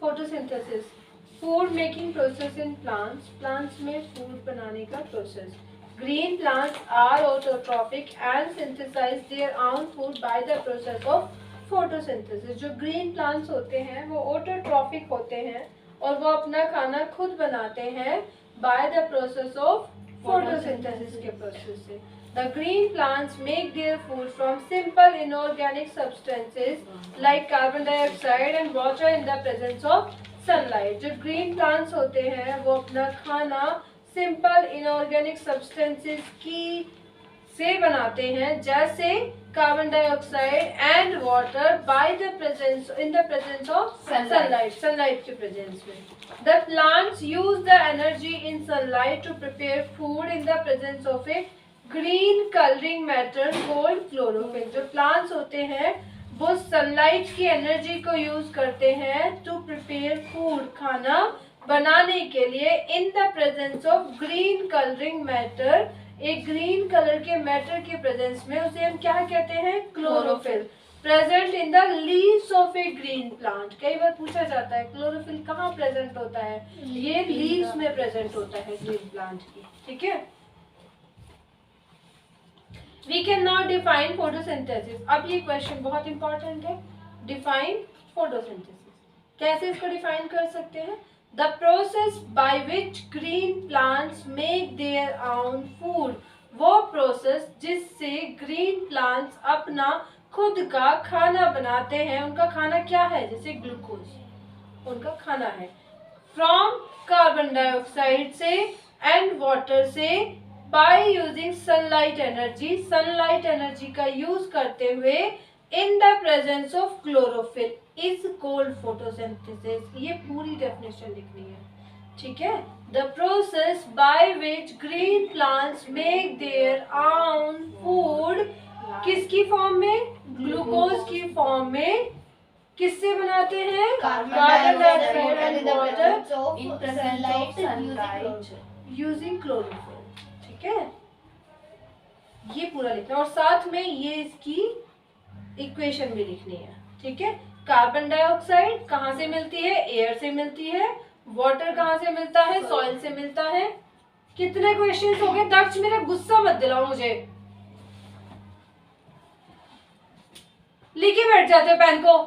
Photosynthesis, food making process in plants, plants में food बनाने का process. Green plants are autotrophic and synthesize their own food by the process of photosynthesis. जो green plants होते हैं वो autotrophic होते हैं और वो अपना खाना खुद बनाते हैं bye the process of photosynthesis के प्रोसेस से। The green plants make their food from simple inorganic substances like carbon dioxide and water in the presence of sunlight। जो green plants होते हैं वो अपना खाना simple inorganic substances की से बनाते हैं, जैसे carbon dioxide and water by the presence in the presence of sunlight के प्रेजेंस में। The plants use the energy in sunlight to prepare food in the presence of a green colouring matter called chlorophyll. जो plants होते हैं वो sunlight की energy को use करते हैं टू प्रिपेयर फूड, खाना बनाने के लिए, इन the presence of green colouring matter. एक ग्रीन कलर के मैटर के प्रेजेंस में उसे हम क्या कहते हैं? Chlorophyll. Present in the leaves of a green plant. कई बार पूछा जाता है क्लोरोफिल कहाँ प्रेजेंट होता है? ये लीव्स में प्रेजेंट होता है ग्रीन प्लांट की। ठीक है, we can not define photosynthesis. अब ये क्वेश्चन बहुत इंपॉर्टेंट है, डिफाइन फोटोसिंथेसिस। कैसे इसको डिफाइन कर सकते हैं? The process by which green plants make their own food. वो प्रोसेस जिससे ग्रीन प्लांट्स अपना खुद का खाना बनाते हैं। उनका खाना क्या है? जैसे ग्लूकोज उनका खाना है। फ्रॉम कार्बन डाइऑक्साइड से एंड वाटर से, by using sunlight energy, sunlight energy का यूज करते हुए, इन the presence of chlorophyll is called photosynthesis. ये पूरी डेफिनेशन लिखनी है। ठीक है, the process by which green plants make their own food, किसकी फॉर्म में? ग्लूकोज की फॉर्म में। किससे बनाते हैं? Carbon dioxide and water in presence of sunlight using chlorophyll. ठीक है, ये पूरा लिखना और साथ में ये इसकी इक्वेशन भी लिखनी है। ठीक है, कार्बन डाइऑक्साइड कहाँ से मिलती है? एयर से मिलती है। वाटर कहाँ से मिलता है? सॉइल से मिलता है। कितने क्वेश्चंस हो गए? दक्ष मेरा गुस्सा मत दिलाओ मुझे, लिखे बैठ जाते हो पेन को।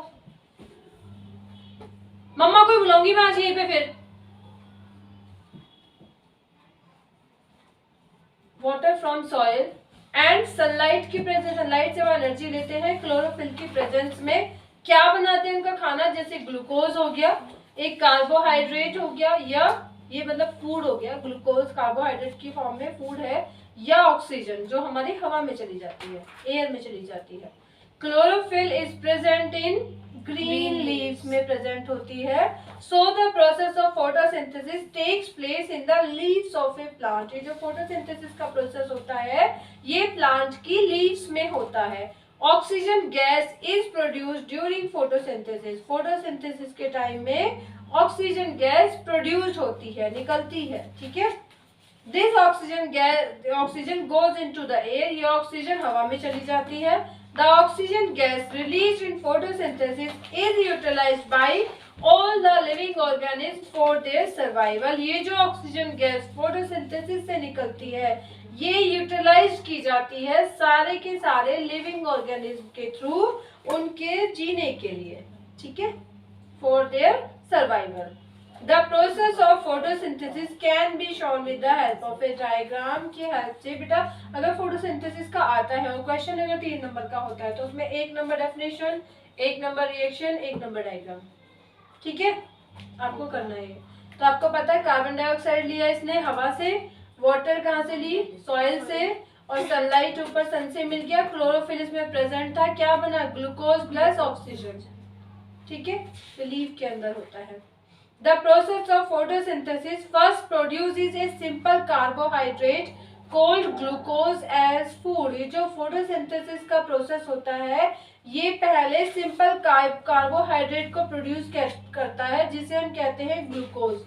मम्मा को बुलाऊंगी मैं आज यहीं पे फिर। Water from soil and sunlight की प्रेजेंस, सनलाइट से वो एनर्जी लेते हैं। क्लोरोफिल की प्रेजेंस में क्या बनाते हैं? उनका खाना, जैसे ग्लूकोज हो गया, एक कार्बोहाइड्रेट हो गया, या ये मतलब फूड हो गया। ग्लूकोज कार्बोहाइड्रेट की फॉर्म में फूड है, या ऑक्सीजन जो हमारी हवा में चली जाती है, एयर में चली जाती है। Chlorophyll is present in green leaves में प्रेजेंट होती है। So the process of photosynthesis takes place in the leaves of a plant. ये जो फोटोसिंथेसिस का प्रोसेस होता है ये प्लांट की लीव्स में होता है। Oxygen gas is produced during photosynthesis. Photosynthesis के टाइम में ऑक्सीजन गैस प्रोड्यूस्ड होती है, निकलती है। ठीक है, this oxygen gas, oxygen goes into the air. ये ऑक्सीजन हवा में चली जाती है। The oxygen gas released in photosynthesis is utilized by all the living organisms for their survival। ये जो ऑक्सीजन गैस फोटोसिंथेसिस से निकलती है ये यूटिलाइज की जाती है सारे के सारे लिविंग ऑर्गेनिज्म के थ्रू, उनके जीने के लिए। ठीक है, for their survival. The process of photosynthesis can be shown with the help of a diagram की हेल्प से। बेटा अगर फोटोसिंथेसिस का आता है और क्वेश्चन अगर 3 नंबर का होता है तो उसमें 1 number definition, 1 number reaction, 1 number diagram. ठीक है, आपको करना है। तो आपको पता है कार्बन डाइऑक्साइड लिया इसने हवा से, वाटर कहाँ से ली? सॉइल से, और सनलाइट ऊपर सन से मिल गया। क्लोरोफिल इसमें प्रेजेंट था, क्या बना? Glucose plus oxygen. ठीक है, तो लीव के अंदर होता है। The process of photosynthesis first produces a simple carbohydrate called glucose as food। ये जो photosynthesis का प्रोसेस होता है ये पहले सिंपल कार्बोहाइड्रेट को प्रोड्यूस करता है जिसे हम कहते हैं ग्लूकोज,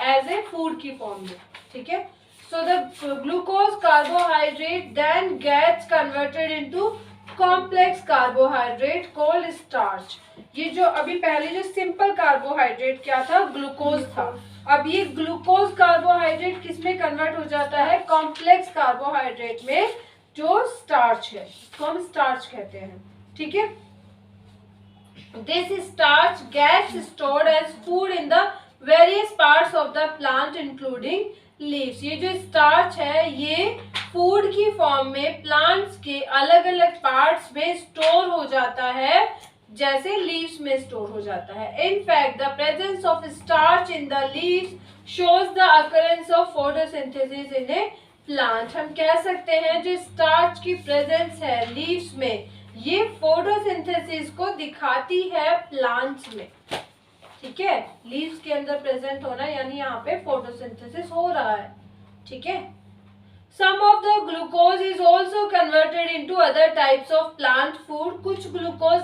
एज ए फूड की फॉर्म में। ठीक है, so the glucose carbohydrate then gets converted into complex carbohydrate called starch. ये जो अभी पहले जो सिंपल कार्बोहाइड्रेट क्या था, ग्लूकोज था, अब ये ग्लूकोज कार्बोहाइड्रेट किस में कन्वर्ट हो जाता है, कॉम्प्लेक्स कार्बोहाइड्रेट में, जो स्टार्च है, इसको हम स्टार्च कहते हैं। ठीक है, this starch gets stored as food in the various parts of the plant including leaves। ये जो स्टार्च है ये फूड की फॉर्म में प्लांट्स के अलग अलग पार्ट्स में स्टोर हो जाता है, जैसे लीव्स में स्टोर हो जाता है। In fact the presence of starch in the leaves shows the occurrence of photosynthesis in A plant. हम कह सकते हैं जो स्टार्च की प्रेजेंस है लीव्स में, ये फोटोसिंथेसिस को दिखाती है प्लांट्स में। ठीक है, लीव्स के अंदर प्रेजेंट होना यानी यहाँ पे फोटोसिंथेसिस हो रहा है। ठीक है, sum of the glucose is also converted into other types of plant food. कुछ ग्लूकोज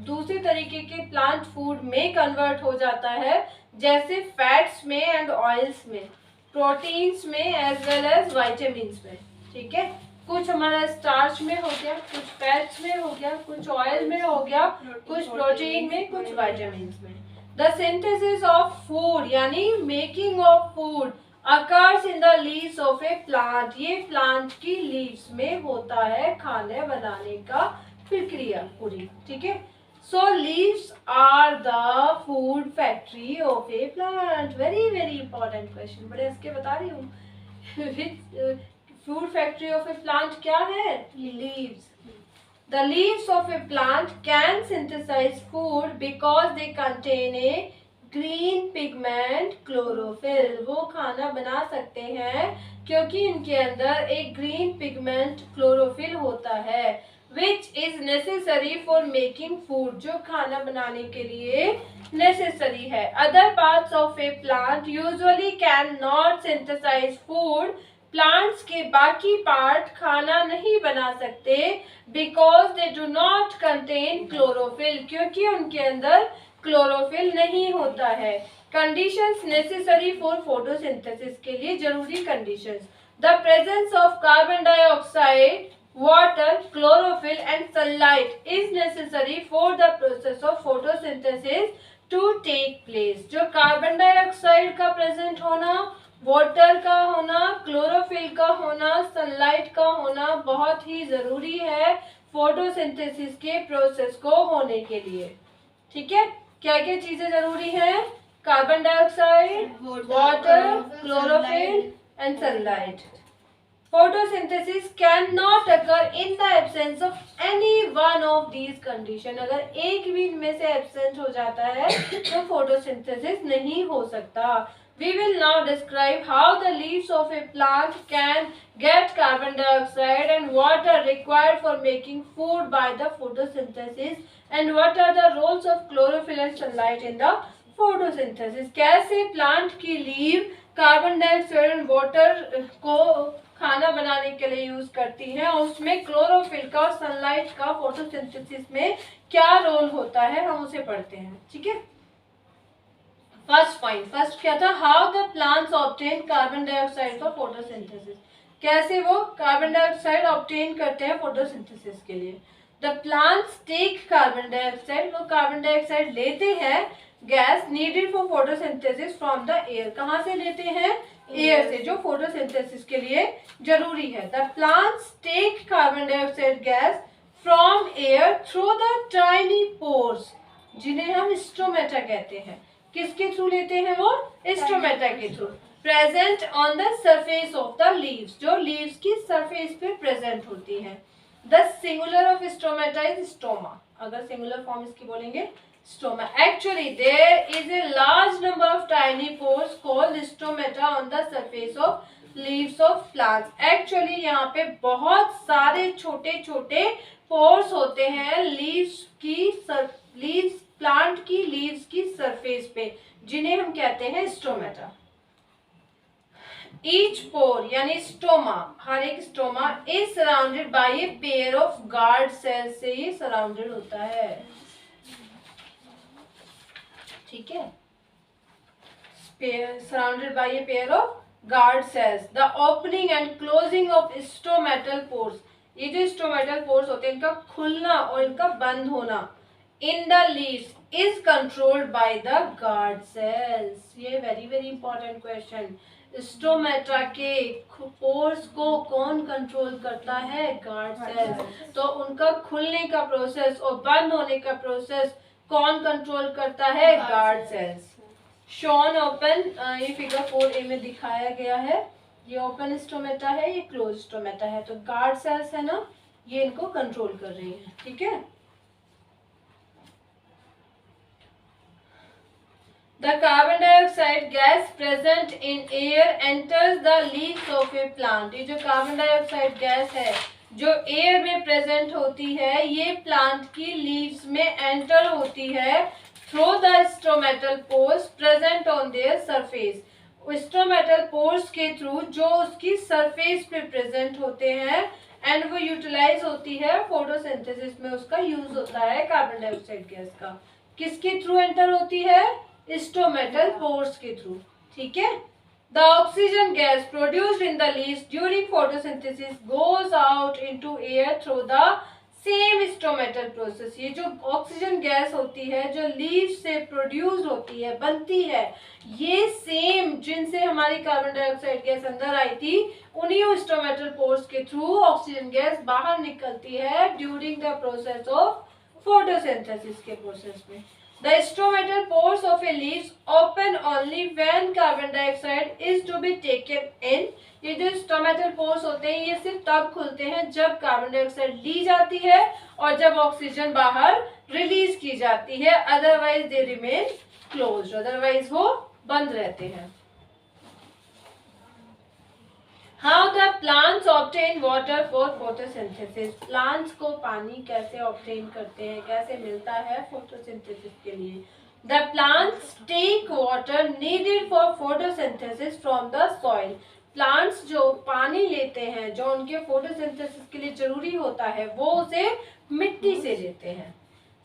दूसरे तरीके के प्लांट फूड में कन्वर्ट हो जाता है, जैसे फैट्स में एंड ऑयल्स में, प्रोटीन्स में एज वेल एज वाइटामिन्स में। ठीक है, कुछ हमारा स्टार्च में हो गया, कुछ फैट्स में हो गया, कुछ ऑयल में हो गया, कुछ प्रोटीन में, कुछ वाइटामिन्स में। द सिंथेसिस ऑफ फूड यानी making of food occurs in the leaves of a plant. ये प्लांट की लीव्स में होता है खाने बनाने का प्रक्रिया पूरी। ठीक है, so leaves are the food factory of a plant. Very very important question, बड़े इसके बता रही हूँ। Food factory of a plant क्या है, leaves. The leaves of a plant can synthesize food because they contain a green pigment chlorophyll। वो खाना बना सकते हैं क्योंकि इनके अंदर एक ग्रीन पिगमेंट क्लोरोफिल होता है, which is necessary for making food, जो खाना बनाने के लिए necessary है। Other parts of a plant usually cannot synthesize food। Plants के बाकी पार्ट खाना नहीं बना सकते, because they do not contain chlorophyll, क्योंकि उनके अंदर क्लोरोफिल नहीं होता है। कंडीशंस नेसेसरी फॉर फोटोसिंथेसिस के लिए जरूरी conditions, the presence of carbon dioxide, water, chlorophyll and sunlight is necessary for the process of photosynthesis to take place. जो कार्बन डाइऑक्साइड का प्रेजेंट होना, वाटर का होना, क्लोरोफिल का होना, सनलाइट का होना बहुत ही जरूरी है फोटोसिंथेसिस के प्रोसेस को होने के लिए। ठीक है, क्या क्या चीजें जरूरी हैं, carbon dioxide, water, chlorophyll and sunlight. Photosynthesis can not occur in the absence of any one of these condition. अगर एक भी इनमें से एब्सेंट हो जाता है तो फोटोसिंथेसिस नहीं हो सकता। We will now describe how the leaves of a plant can get carbon dioxide and water required for making food by the photosynthesis, and what are the roles of chlorophyll and sunlight in the photosynthesis। कैसे plant की leave carbon dioxide और water को खाना बनाने के लिए use करती है, और उसमें क्लोरोफिल का और सनलाइट का फोटोसिंथेसिस में क्या रोल होता है, हम उसे पढ़ते हैं। ठीक है, फर्स्ट पॉइंट, फर्स्ट क्या था, how the plants obtain carbon dioxide for photosynthesis. कैसे वो कार्बन डाइऑक्साइड ऑब्टेन करते हैं फोटोसिंथेसिस के लिए। The plants take carbon dioxide, वो कार्बन डाइऑक्साइड लेते हैं, gas needed for photosynthesis from the air. कहाँ से लेते हैं, एयर से, जो फोटोसिंथेसिस के लिए जरूरी है। The plants take carbon dioxide gas from air through the tiny pores, जिन्हें हम स्टोमेटा कहते हैं। किसके थ्रू लेते हैं वो, स्टोमेटा के through, present on the surface of the leaves, जो लीव्स की सरफेस पे प्रेजेंट होती है। The singular of stomata is stoma, अगर सिंगुलर फॉर्म इसकी बोलेंगे stoma. Actually there is a large number of tiny pores called stomata on the surface of leaves of plants. Actually यहाँ पे बहुत सारे छोटे छोटे पोर्स होते हैं लीव्स प्लांट की लीव्स की सरफेस पे, जिन्हें हम कहते हैं स्टोमेटा। ईच पोर यानी स्टोमा, हर एक stoma is surrounded by a pair of guard cells से ये सराउंडेड होता है। ठीक है, surrounded by a pair of guard cells. The opening and closing of stomatal pores, ये जो स्टोमेटल पोर्स होते हैं, इनका खुलना और इनका बंद होना in the leaves is controlled by the guard cells. ये very very important question. Stomata के पोर्स को कौन कंट्रोल करता है? Guard cells. तो उनका खुलने का प्रोसेस और बंद होने का प्रोसेस कौन कंट्रोल करता है? Guard sales. शॉन ओपन, ये फिगर 4a में दिखाया गया है। ये ओपन स्टोमेटा है, ये क्लोज स्टोमेटा है। तो गार्ड सेल्स है ना, ये इनको कंट्रोल कर रही है। ठीक है। The carbon dioxide gas present in air enters the leaves of a plant। ये जो कार्बन डाइऑक्साइड गैस है जो एयर में प्रेजेंट होती है, ये प्लांट की लीव्स में एंटर होती है through the stomatal pores present on their surface. Stomatal pores के थ्रू जो उसकी सरफेस पे प्रेजेंट होते हैं एंड वो यूटिलाइज होती है फोटोसिंथेसिस में, उसका यूज होता है कार्बन डाइऑक्साइड गैस का। किसके थ्रू एंटर होती है? स्टोमेटल पोर्स के थ्रू। ठीक है। The oxygen gas produced in the leaves during photosynthesis goes out into air through the same stomatal process. ये जो ऑक्सीजन गैस होती है जो लीव से प्रोड्यूस होती है, बनती है, ये सेम जिनसे हमारी कार्बन डाइऑक्साइड गैस अंदर आई थी, उन्हीं स्टोमेटल पोर्स के थ्रू ऑक्सीजन गैस बाहर निकलती है during the process of photosynthesis के प्रोसेस में। The stomatal pores of a leaves open only when carbon dioxide is to be taken in। ये जो stomatal pores होते हैं ये सिर्फ तब खुलते हैं जब कार्बन डाइऑक्साइड ली जाती है और जब ऑक्सीजन बाहर रिलीज की जाती है, otherwise they remain closed, otherwise वो बंद रहते हैं। How the plants obtain water for photosynthesis। Plants को पानी कैसे ऑब्टेन करते हैं, कैसे मिलता है फोटोसिंथेसिस के लिए? The plants take water needed for photosynthesis from the soil। Plants जो पानी लेते हैं, जो उनके फोटोसिंथेसिस के लिए जरूरी होता है, वो उसे मिट्टी से लेते हैं।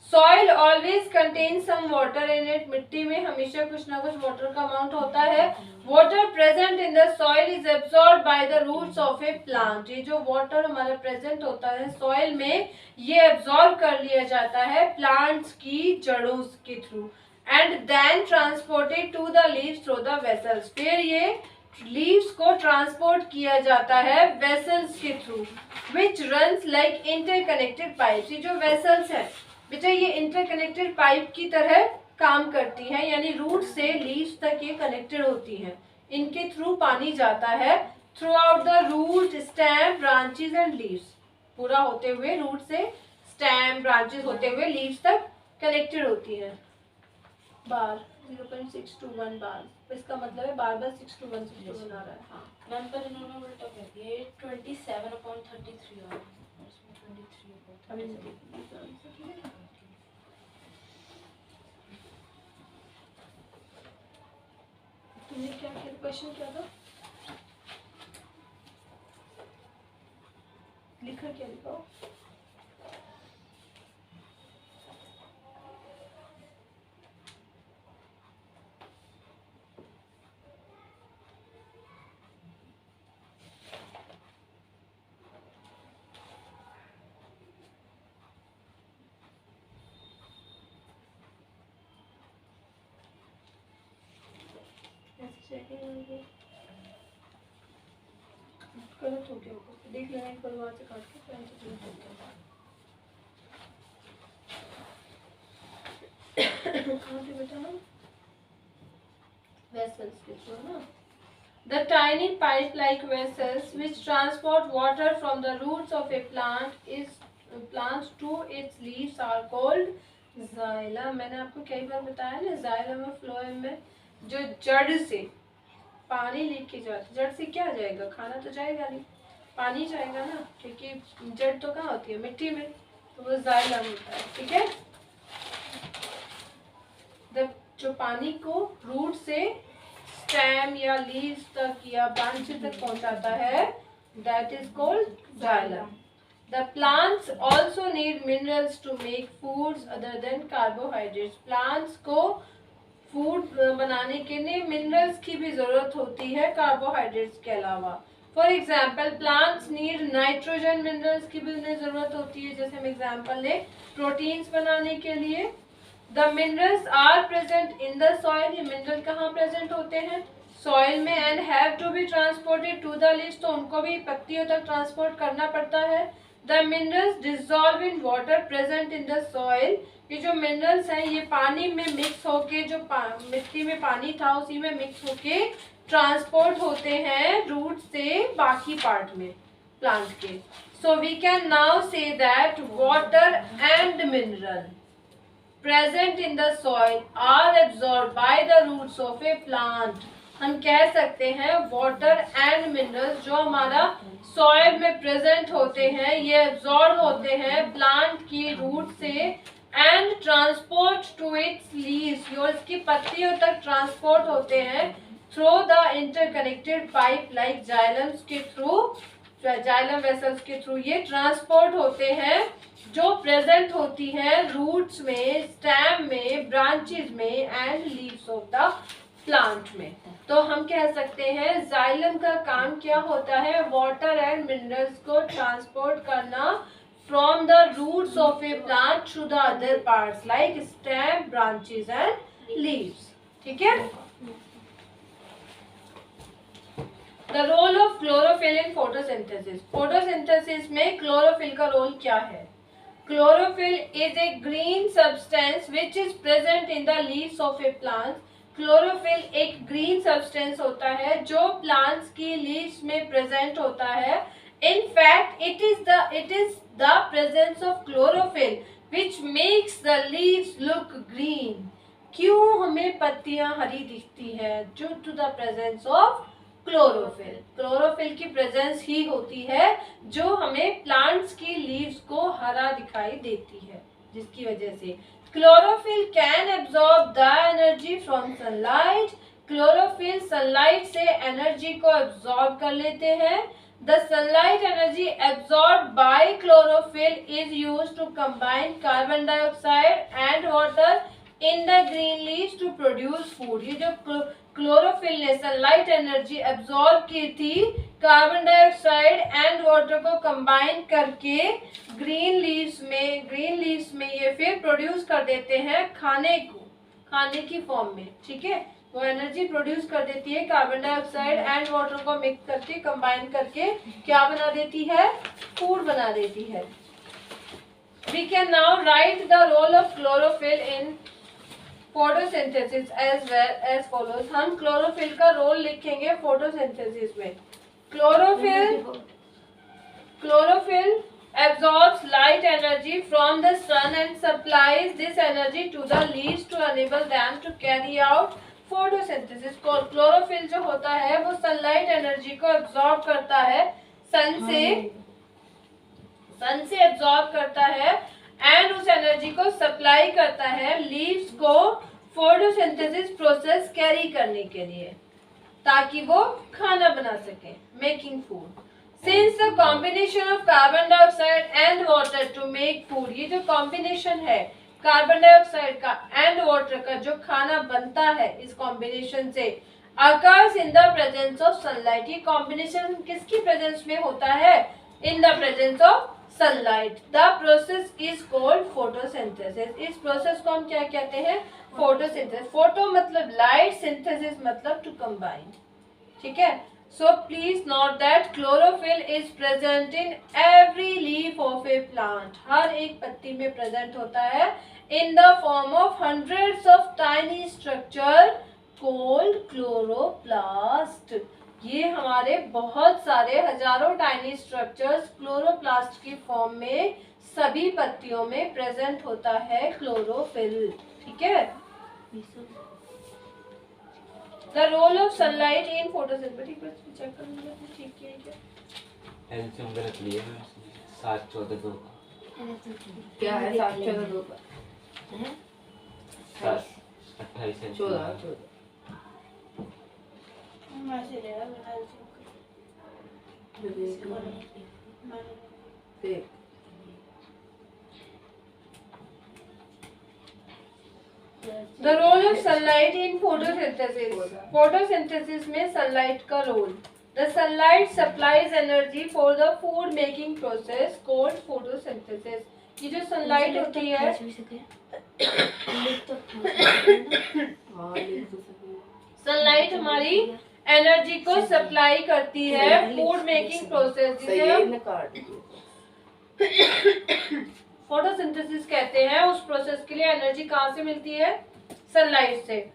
Soil always contain some water in it. मिट्टी में हमेशा कुछ ना कुछ वाटर का अमाउंट होता है। Water present in the soil is absorb by the roots of a plant. ये जो वाटर हमारा प्रेजेंट होता है सॉइल में, ये एब्सॉर्ब कर लिया जाता है प्लांट्स की जड़ों के through and then transported to the leaves through the vessels. फिर ये लीव्स को ट्रांसपोर्ट किया जाता है वेसल्स के through which runs like interconnected pipes. ये जो वेसल्स है बेटा, ये इंटरकनेक्टेड पाइप की तरह काम करती है, यानी रूट से लीव्स तक ये कनेक्टेड होती हैं। इनके थ्रू पानी जाता है throughout the root, stem, branches and leaves, पूरा होते हुए रूट से स्टेम, ब्रांचेस होते हुए लीव्स तक कनेक्टेड होती है। बार 0.621 बार, इसका मतलब है बार बार 621 आ रहा है। हाँ मैम पर इन्होंने उल्टा कर दिया, ये 27/33 आ रहा है, इसमें 23/33। अभी तुमने क्या क्वेश्चन किया था? लिखा क्या लिखा? गलत हो गया, देख लेना एक बार वहां से काट के पेन से गलत हो गया। कहाँ थे बेटा हम? Vessels के थ्रू ना। The tiny pipe-like vessels which transport water from the roots of a plant to its leaves are called xylem। मैंने आपको कई बार बताया ना, xylem और phloem में जो जड़ से पानी लेके जाता, जड़ से क्या जाएगा? खाना तो जाएगा नहीं, पानी जाएगा ना, क्योंकि जड़ तो कहाँ होती है? मिट्टी में, तो वो जाइलम होता है। ठीक है। जो पानी को रूट से स्टेम या लीव्स तक या ब्रांच तक पहुंचाता है, that is called xylem. The plants also need minerals to make foods other than carbohydrates। Plants को फूड बनाने के लिए मिनरल्स की भी जरूरत होती है कार्बोहाइड्रेट्स के अलावा। For example plants need nitrogen, minerals की भी उन्हें जरूरत होती है, जैसे हम एग्जाम्पल लें प्रोटीन्स बनाने के लिए। The minerals are present in the soil, ये मिनरल कहाँ प्रेजेंट होते हैं? सॉइल में। And have to be transported to the leaves, तो उनको भी पत्तियों तक ट्रांसपोर्ट करना पड़ता है। The minerals dissolve in water present in the soil, ये जो मिनरल्स हैं ये पानी में मिक्स होके, जो मिट्टी में पानी था उसी में मिक्स होके ट्रांसपोर्ट होते हैं रूट से बाकी पार्ट में प्लांट के। So we can now say that water and mineral present in the soil are absorb by the roots of a plant. हम कह सकते हैं वाटर एंड मिनरल्स जो हमारा सॉइल में प्रेजेंट होते हैं ये एब्जॉर्ब होते हैं प्लांट की रूट से and transport to its leaves, और इसकी पत्तियों तक ट्रांसपोर्ट होते हैं through the interconnected pipe like जाइलम्स के थ्रू, जाइलम वेसल्स के थ्रू ये ट्रांसपोर्ट होते हैं जो प्रेजेंट होती है रूट्स में, स्टेम में, ब्रांचेस में and leaves of the plant में। तो हम कह सकते हैं जाइलम का काम क्या होता है? वाटर एंड मिनरल्स को ट्रांसपोर्ट करना from the roots of a plant through the other parts like stem, branches and leaves. ठीक है। The role of chlorophyll in photosynthesis, photosynthesis में क्लोरोफिल का रोल क्या है? Chlorophyll is a green substance which is present in the leaves of a plant. Chlorophyll एक green substance होता है जो प्लांट्स की लीव्स में प्रेजेंट होता है। In fact, it is the presence of chlorophyll which makes the leaves look green. क्यों हमें पत्तियां हरी दिखती है? Due to the presence of chlorophyll. Chlorophyll की प्रेजेंस ही होती है जो हमें प्लांट्स की लीव्स को हरा दिखाई देती है, जिसकी वजह से chlorophyll can absorb the energy from sunlight. Chlorophyll sunlight से एनर्जी को एब्जॉर्ब कर लेते हैं। The sunlight energy absorbed by chlorophyll is used to combine carbon dioxide and water in the green leaves to produce food. ये जो chlorophyll ने sunlight energy absorb की थी कार्बन डाइऑक्साइड एंड वाटर को कंबाइन करके ग्रीन लीव्स में ये फिर प्रोड्यूस कर देते हैं खाने की फॉर्म में। ठीक है, वो एनर्जी प्रोड्यूस कर देती है कार्बन डाइऑक्साइड एंड वाटर को मिक्स करके कंबाइन करके क्या बना देती है? फूड बना देती है। We can now write the role of chlorophyll in photosynthesis as well as follows. हम क्लोरोफिल का रोल लिखेंगे फोटोसिंथेसिस में। Chlorophyll absorbs light energy from the sun and supplies this energy to the leaves to enable them to carry out photosynthesis. Chlorophyll जो होता है वो sunlight energy को absorb करता है, सन से एब्जॉर्ब करता है एंड उस एनर्जी को सप्लाई करता है लीव्स को फोटोसिंथेसिस प्रोसेस कैरी करने के लिए, ताकि वो खाना बना सके, making food. Since the combination of carbon dioxide and water to make food, ये जो कॉम्बिनेशन है कार्बन डाइऑक्साइड का एंड वाटर का जो खाना बनता है इस कॉम्बिनेशन से occurs in the presence of sunlight। ये कॉम्बिनेशन किसकी प्रेजेंस में होता है? In the presence of sunlight. The process is called photosynthesis. इस प्रोसेस को हम क्या कहते हैं? फोटोसिंथेसिस। फोटो मतलब लाइट, सिंथेसिस मतलब टू कंबाइन। ठीक है। So please note that chlorophyll is present in every leaf of a plant. हर एक पत्ती में प्रेजेंट होता है in the form of hundreds of tiny structure called chloroplast. ये हमारे बहुत सारे हजारों टाइनी स्ट्रक्चर्स क्लोरोप्लास्ट की फॉर्म में सभी पत्तियों में प्रेजेंट होता है क्लोरोफिल। ठीक है। The role of sunlight in photosynthesis, check कर लीजिए ठीक है क्या? एल्शियम गलत लिया है 714 क्या है? 714 है 28 14 मैं से ले रहा बिना एल्शियम The role of sunlight in photosynthesis. Photosynthesis में सनलाइट का role. The sunlight supplies energy for the food making process called photosynthesis. ये जो सनलाइट होती है, सनलाइट हमारी एनर्जी को सप्लाई करती है फूड मेकिंग प्रोसेस, जिसे हम फोटोसिंथेसिस कहते हैं। उस प्रोसेस के लिए एनर्जी कहाँ से मिलती है? सनलाइट से।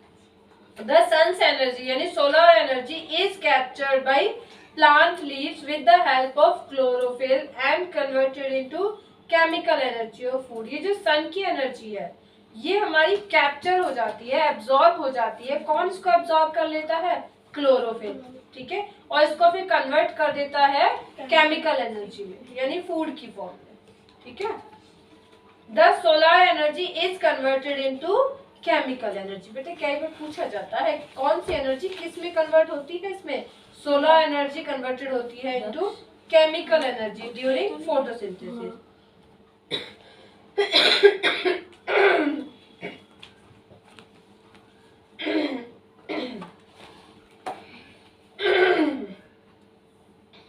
द सन्स एनर्जी यानी solar energy is captured by plant leaves with the help of chlorophyll and converted into chemical energy of food. ये जो सन की एनर्जी है, ये हमारी कैप्चर हो जाती है, एब्जॉर्ब हो जाती है। कौन इसको एब्जॉर्ब कर लेता है? क्लोरोफिल, ठीक है, और इसको फिर कन्वर्ट कर देता है केमिकल एनर्जी में, यानी फूड की फॉर्म में, ठीक है। The solar energy is converted into chemical energy. बेटे कई बार पूछा जाता है कौन सी एनर्जी किस में कन्वर्ट होती है? इसमें सोलर एनर्जी कन्वर्टेड होती है into chemical energy during photosynthesis.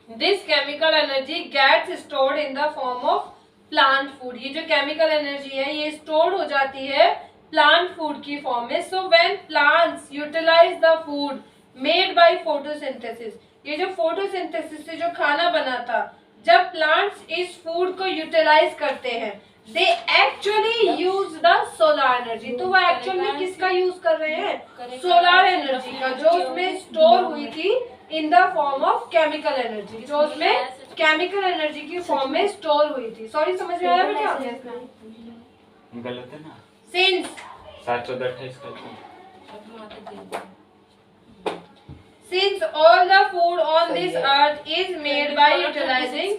This chemical energy gets stored in the form of plant food. ये जो केमिकल एनर्जी है ये स्टोर हो जाती है प्लांट फूड की फॉर्म में। So when plants utilise the food made by photosynthesis, ये जो फोटोसिंथेसिस से जो खाना बना था, जब प्लांट्स इस फूड को यूटिलाइज करते हैं, they actually use the solar energy. तो वो एक्चुअल में किसका यूज कर रहे हैं? सोलर एनर्जी का, जो उसमें स्टोर हुई थी इन the form of chemical energy, जो उसमें केमिकल एनर्जी की फॉर्म में स्टोर हुई थी। सॉरी, समझ में आया बेटा? गलत है ना? सिंस 7 14 28 का Since all the food on this earth is made by utilizing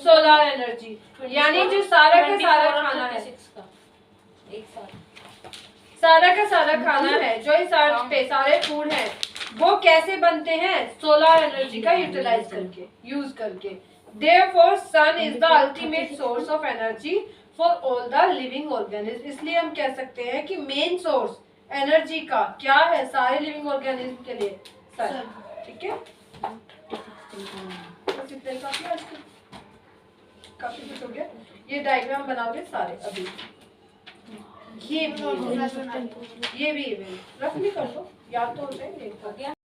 solar energy, यानी जो सारा का सारा खाना है, सारा का सारा खाना है जो इस अर्थ पे सारे फूड हैं, वो कैसे बनते हैं? सोलर एनर्जी का यूटिलाइज करके, यूज करके। Therefore, sun is the ultimate source of energy for all the living organisms। इसलिए हम कह सकते हैं कि मेन सोर्स एनर्जी का क्या है सारे लिविंग ऑर्गेनिज्म के लिए? सन, ठीक है। बस इतना ही काफी है, काफी कुछ हो गया। ये डायग्राम बनाओगे सारे अभी। ये भी रफ नहीं कर लो, याद तो हो जाएंगे।